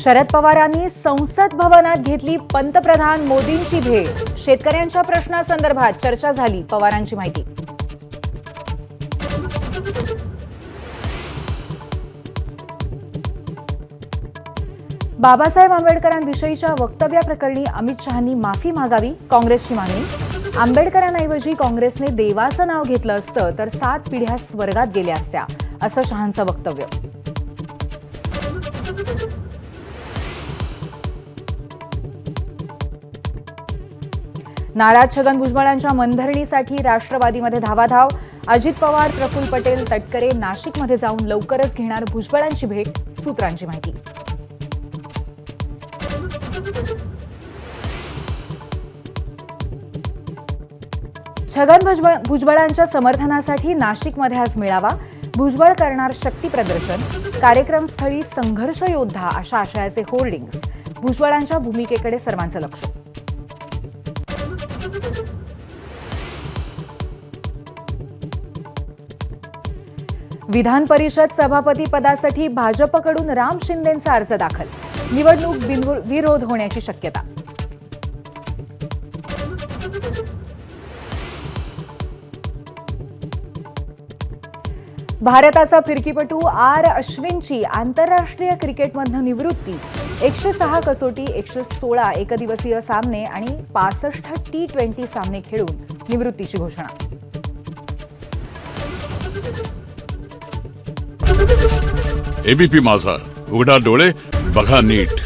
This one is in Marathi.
शरद पवारांनी संसद भवनात घेतली पंतप्रधान मोदींची भेट। शेतकऱ्यांच्या प्रश्नासंदर्भात चर्चा झाली, पवारांची माहिती। बाबासाहेब आंबेडकरांविषयीच्या वक्तव्याप्रकरणी अमित शहांनी माफी मागावी, काँग्रेसची मागणी। आंबेडकरांऐवजी काँग्रेसने देवाचं नाव घेतलं असतं तर 7 पिढ्या स्वर्गात गेल्या असत्या, असं शहांचं वक्तव्य। नाराज छगन भुजबळांच्या मनधरणीसाठी राष्ट्रवादीमध्ये धावाधाव। अजित पवार, प्रफुल्ल पटेल, तटकरे नाशिकमध्ये जाऊन लवकरच घेणार भुजबळांची भेट, सूत्रांची माहिती। छगन भुजबळांच्या समर्थनासाठी नाशिकमध्ये आज मेळावा। भुजबळ करणार शक्ती प्रदर्शन, कार्यक्रमस्थळी संघर्ष योद्धा अशा आशयाचे होर्डिंग्स। भुजबळांच्या भूमिकेकडे सर्वांचं लक्ष। विधान परिषद सभापती पदासाठी भाजपकडून राम शिंदेंचा अर्ज दाखल। निवडणूक बिनविरोध होण्याची शक्यता। भारताचा फिरकीपटू आर अश्विनची आंतरराष्ट्रीय क्रिकेटमधून निवृत्ती। 106 कसोटी, 116 एकदिवसीय सामने आणि 65 T20 सामने खेळून निवृत्तीची घोषणा। एबीपी माझा, उघडा डोळे बघा नीट।